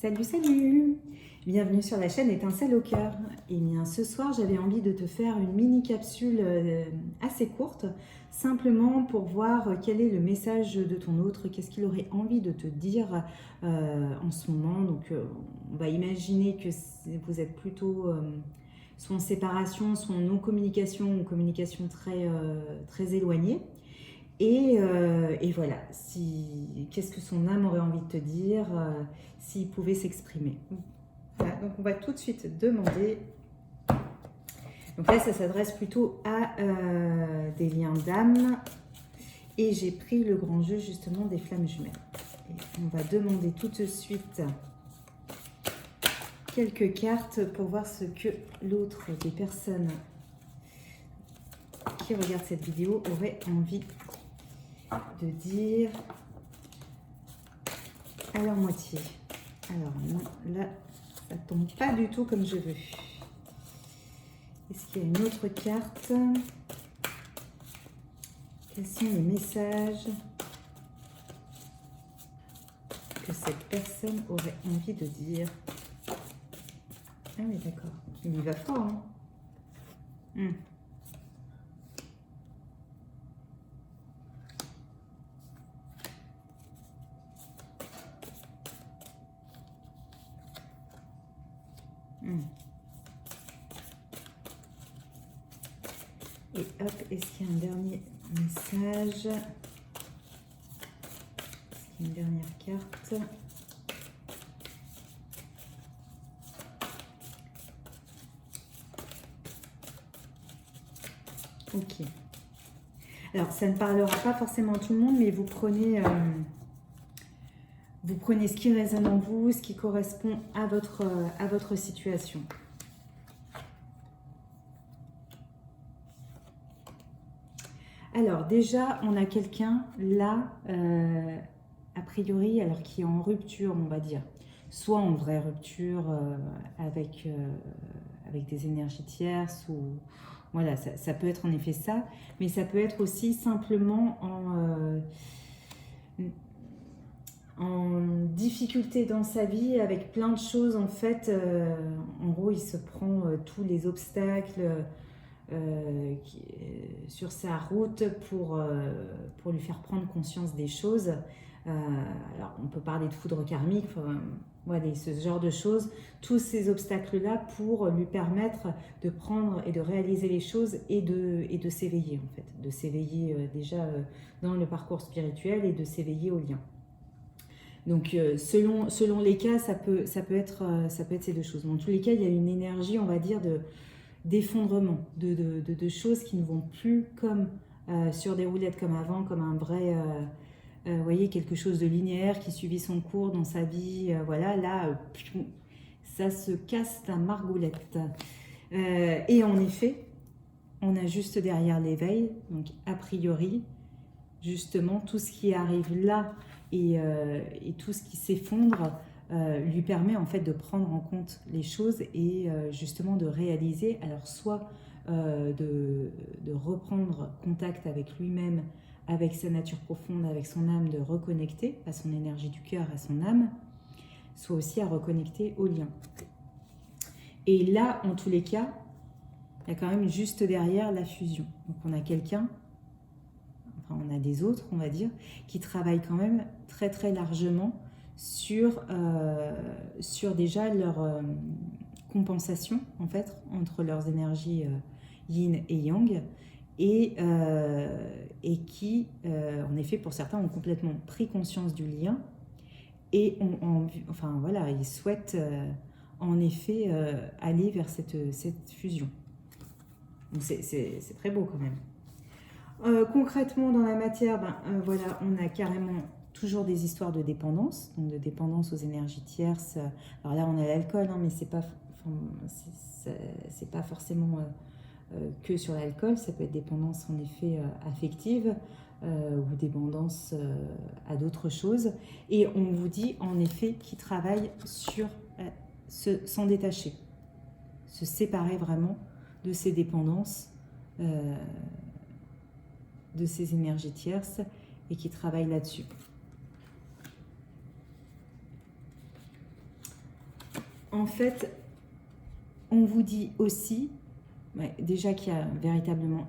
Salut, salut! Bienvenue sur la chaîne Étincelle au cœur. Et bien, ce soir, j'avais envie de te faire une mini capsule assez courte, simplement pour voir quel est le message de ton autre, qu'est-ce qu'il aurait envie de te dire en ce moment. Donc, on va imaginer que vous êtes plutôt soit en séparation, soit en non-communication, ou communication très éloignée. Et voilà, qu'est-ce que son âme aurait envie de te dire s'il pouvait s'exprimer. Voilà, donc on va tout de suite demander. Donc là, ça s'adresse plutôt à des liens d'âme. Et j'ai pris le grand jeu justement des flammes jumelles. Et on va demander tout de suite quelques cartes pour voir ce que l'autre des personnes qui regardent cette vidéo aurait envie de dire à leur moitié. Alors non, là, ça tombe pas du tout comme je veux. Est-ce qu'il y a une autre carte? Quels sont les messages que cette personne aurait envie de dire? Ah oui, d'accord. Il y va fort, hein. Et hop, est-ce qu'il y a un dernier message? Est-ce qu'il y a une dernière carte? Ok. Alors, ça ne parlera pas forcément à tout le monde, mais vous prenez ce qui résonne en vous, ce qui correspond à votre situation. Alors déjà, on a quelqu'un là, a priori, alors qui est en rupture, on va dire. Soit en vraie rupture avec des énergies tierces, ou voilà, ça peut être en effet ça, mais ça peut être aussi simplement en difficulté dans sa vie avec plein de choses en fait. En gros, il se prend tous les obstacles sur sa route pour lui faire prendre conscience des choses. Alors, on peut parler de foudre karmique, voilà, ce genre de choses, tous ces obstacles-là pour lui permettre de prendre et de réaliser les choses et de s'éveiller en fait, de s'éveiller déjà dans le parcours spirituel et de s'éveiller au lien. Donc, selon les cas, ça peut être ces deux choses. Mais en tous les cas, il y a une énergie, on va dire, d'effondrement, de choses qui ne vont plus comme sur des roulettes comme avant, comme un vrai, vous voyez, quelque chose de linéaire qui suivit son cours dans sa vie. Voilà, là, ça se casse la margoulette. Et en effet, on a juste derrière l'éveil, donc a priori, justement, tout ce qui arrive là et tout ce qui s'effondre lui permet en fait de prendre en compte les choses et justement de réaliser, alors soit de reprendre contact avec lui-même, avec sa nature profonde, avec son âme, de reconnecter à son énergie du cœur, à son âme, soit aussi à reconnecter au lien. Et là, en tous les cas, il y a quand même juste derrière la fusion. Donc on a quelqu'un, enfin on a des autres, on va dire, qui travaillent quand même très très largement sur déjà leur compensation en fait entre leurs énergies yin et yang et qui en effet pour certains ont complètement pris conscience du lien et enfin voilà, ils souhaitent en effet aller vers cette fusion. Donc c'est très beau quand même. Concrètement dans la matière, voilà, on a carrément toujours des histoires de dépendance, donc de dépendance aux énergies tierces. Alors là, on a l'alcool, hein, mais c'est pas forcément que sur l'alcool. Ça peut être dépendance en effet affective ou dépendance à d'autres choses. Et on vous dit en effet qu'ils travaillent sur s'en détacher, se séparer vraiment de ces dépendances, de ces énergies tierces et qui travaillent là-dessus. en fait, on vous dit aussi, déjà qu'il y a véritablement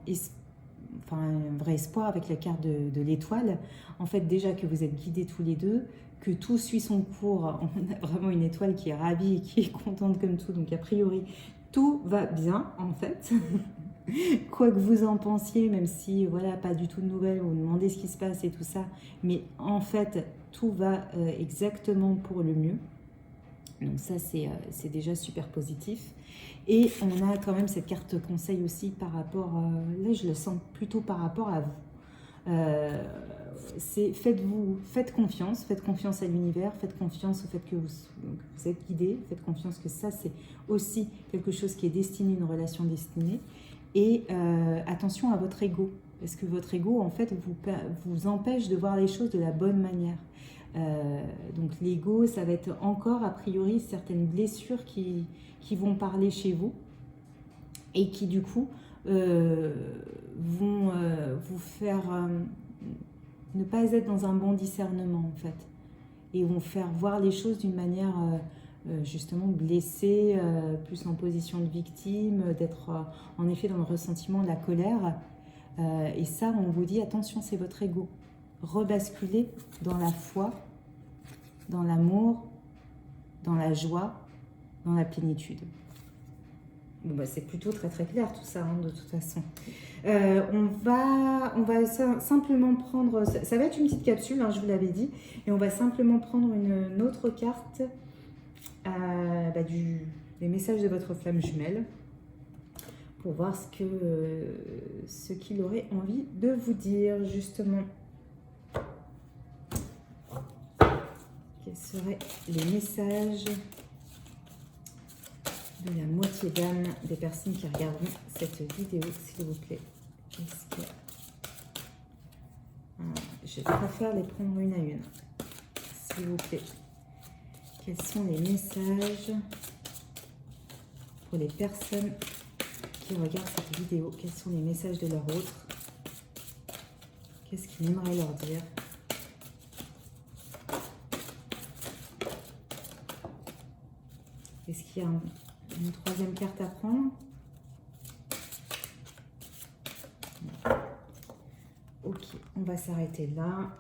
un vrai espoir avec la carte de l'étoile. En fait, déjà que vous êtes guidés tous les deux, que tout suit son cours. On a vraiment une étoile qui est ravie et qui est contente comme tout. Donc, a priori, tout va bien, en fait. Quoi que vous en pensiez, même si, voilà, pas du tout de nouvelles, vous demandez ce qui se passe et tout ça. Mais en fait, tout va exactement pour le mieux. Donc ça, c'est déjà super positif. Et on a quand même cette carte conseil aussi par rapport, là je le sens plutôt par rapport à vous. C'est faites confiance à l'univers, faites confiance au fait que vous êtes guidé, faites confiance que ça c'est aussi quelque chose qui est destiné, une relation destinée. Et attention à votre ego, parce que votre ego en fait vous empêche de voir les choses de la bonne manière. Donc l'ego, ça va être encore a priori certaines blessures qui vont parler chez vous et qui du coup vont vous faire ne pas être dans un bon discernement en fait et vont faire voir les choses d'une manière justement blessée, plus en position de victime, d'être en effet dans le ressentiment, la colère. Et ça, on vous dit attention, c'est votre ego. Rebasculez dans la foi, dans l'amour, dans la joie, dans la plénitude. Bon, c'est plutôt très très clair tout ça, de toute façon. On va simplement prendre, ça va être une petite capsule, je vous l'avais dit, et on va simplement prendre une autre carte des messages de votre flamme jumelle pour voir ce qu'il aurait envie de vous dire justement. Quels seraient les messages de la moitié d'âme des personnes qui regarderont cette vidéo, s'il vous plaît? Je préfère les prendre une à une, s'il vous plaît. Quels sont les messages pour les personnes qui regardent cette vidéo? Quels sont les messages de leur autre? Qu'est-ce qu'ils aimeraient leur dire? Est-ce qu'il y a une troisième carte à prendre? Ok, on va s'arrêter là.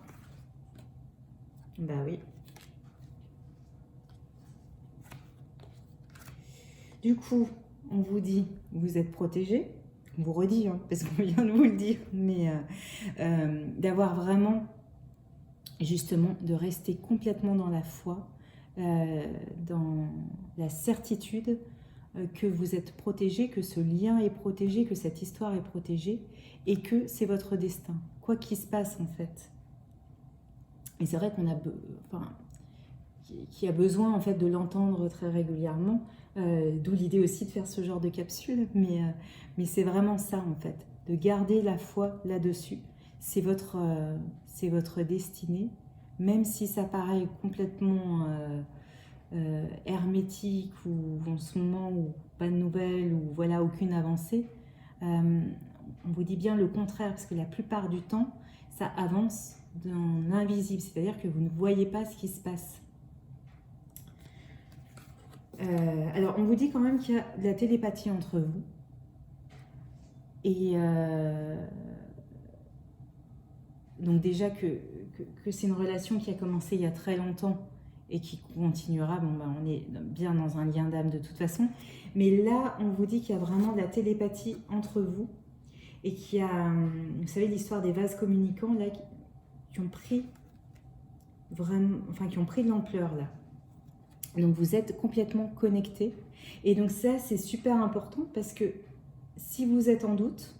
Bah oui. Du coup, on vous dit, vous êtes protégés. On vous redit, parce qu'on vient de vous le dire, mais d'avoir vraiment, justement, de rester complètement dans la foi, dans la certitude que vous êtes protégé, que ce lien est protégé, que cette histoire est protégée et que c'est votre destin, quoi qu'il se passe en fait. Et c'est vrai qu'on a, qui a besoin en fait de l'entendre très régulièrement, d'où l'idée aussi de faire ce genre de capsule, mais c'est vraiment ça en fait, de garder la foi là-dessus. C'est votre destinée, même si ça paraît complètement hermétique ou en ce moment ou pas de nouvelles ou voilà aucune avancée, on vous dit bien le contraire parce que la plupart du temps ça avance dans l'invisible, c'est-à-dire que vous ne voyez pas ce qui se passe. Alors on vous dit quand même qu'il y a de la télépathie entre vous et donc déjà que c'est une relation qui a commencé il y a très longtemps et qui continuera, on est bien dans un lien d'âme de toute façon, mais là on vous dit qu'il y a vraiment de la télépathie entre vous et qu'il y a, vous savez l'histoire des vases communicants là, qui ont pris vraiment, qui ont pris de l'ampleur là. Donc vous êtes complètement connectés et donc ça c'est super important parce que si vous êtes en doute,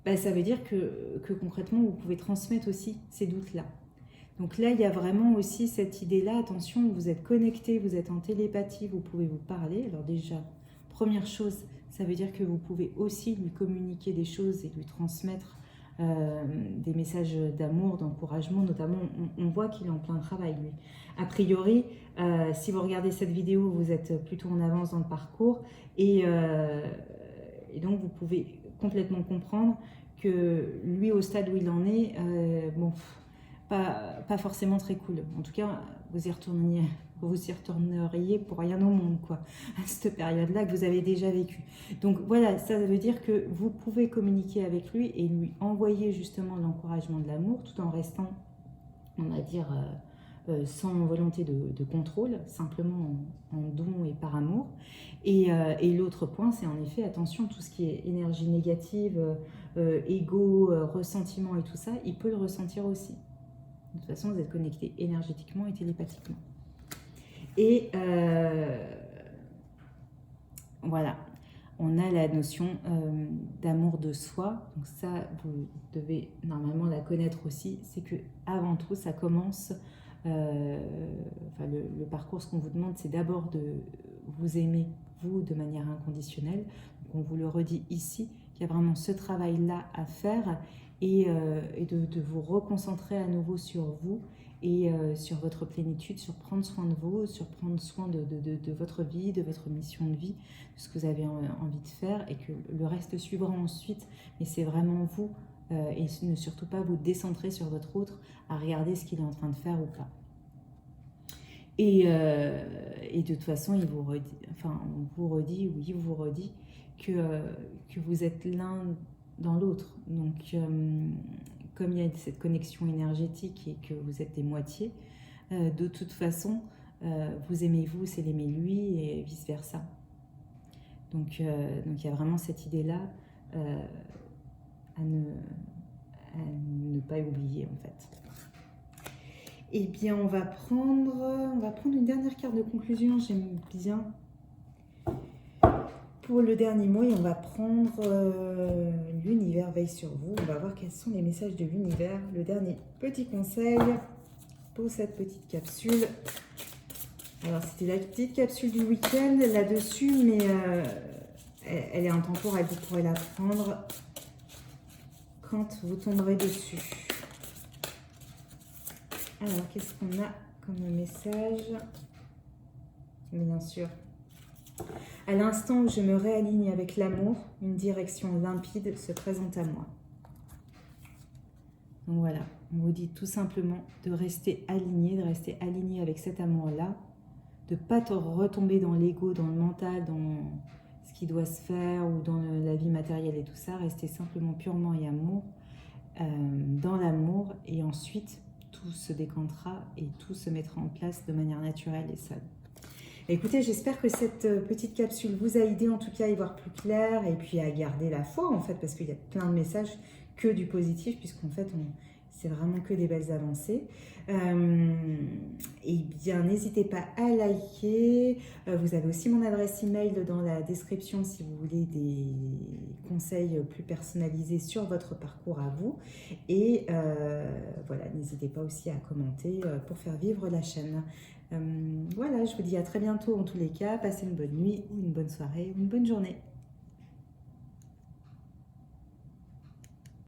ça veut dire que concrètement vous pouvez transmettre aussi ces doutes là. Donc là, il y a vraiment aussi cette idée-là, attention, vous êtes connecté, vous êtes en télépathie, vous pouvez vous parler. Alors déjà, première chose, ça veut dire que vous pouvez aussi lui communiquer des choses et lui transmettre des messages d'amour, d'encouragement, notamment, on voit qu'il est en plein travail, lui. A priori, si vous regardez cette vidéo, vous êtes plutôt en avance dans le parcours et donc vous pouvez complètement comprendre que lui, au stade où il en est, pas forcément très cool. En tout cas, vous y retourneriez pour rien au monde, quoi, à cette période-là que vous avez déjà vécue. Donc voilà, ça veut dire que vous pouvez communiquer avec lui et lui envoyer justement l'encouragement de l'amour tout en restant, on va dire, sans volonté de contrôle, simplement en don et par amour. Et l'autre point, c'est en effet, attention, tout ce qui est énergie négative, ego, ressentiment et tout ça, il peut le ressentir aussi. De toute façon, vous êtes connecté énergétiquement et télépathiquement. Et voilà, on a la notion d'amour de soi. Donc ça, vous devez normalement la connaître aussi. C'est que avant tout, ça commence. Enfin, le parcours, ce qu'on vous demande, c'est d'abord de vous aimer, vous, de manière inconditionnelle. Donc on vous le redit ici, qu'il y a vraiment ce travail-là à faire et de vous reconcentrer à nouveau sur vous et sur votre plénitude, sur prendre soin de vous, sur prendre soin de votre vie, de votre mission de vie, de ce que vous avez envie de faire et que le reste suivra ensuite. Mais c'est vraiment vous et ne surtout pas vous décentrer sur votre autre à regarder ce qu'il est en train de faire ou pas. Et de toute façon, il vous redit, enfin, on vous redit que vous êtes l'un dans l'autre. Donc, comme il y a cette connexion énergétique et que vous êtes des moitiés, de toute façon, vous aimez vous, c'est l'aimer lui et vice-versa. Donc, il y a vraiment cette idée-là à ne pas oublier, en fait. Eh bien, on va prendre une dernière carte de conclusion, j'aime bien. Pour le dernier mot, et on va prendre l'univers veille sur vous. On va voir quels sont les messages de l'univers. Le dernier petit conseil pour cette petite capsule. Alors, c'était la petite capsule du week-end là-dessus, mais elle est intemporelle. Vous pourrez la prendre quand vous tomberez dessus. Alors, qu'est-ce qu'on a comme message? Bien sûr. À l'instant où je me réaligne avec l'amour, une direction limpide se présente à moi. Donc voilà, on vous dit tout simplement de rester aligné avec cet amour-là, de ne pas retomber dans l'ego, dans le mental, dans ce qui doit se faire ou dans la vie matérielle et tout ça. Rester simplement purement et amour, dans l'amour, et ensuite tout se décantera et tout se mettra en place de manière naturelle et seule. Écoutez, j'espère que cette petite capsule vous a aidé en tout cas à y voir plus clair et puis à garder la foi en fait, parce qu'il y a plein de messages que du positif, puisqu'en fait c'est vraiment que des belles avancées. Et bien n'hésitez pas à liker. Vous avez aussi mon adresse email dans la description si vous voulez des conseils plus personnalisés sur votre parcours à vous. Et voilà, n'hésitez pas aussi à commenter pour faire vivre la chaîne. Voilà, je vous dis à très bientôt en tous les cas. Passez une bonne nuit ou une bonne soirée ou une bonne journée.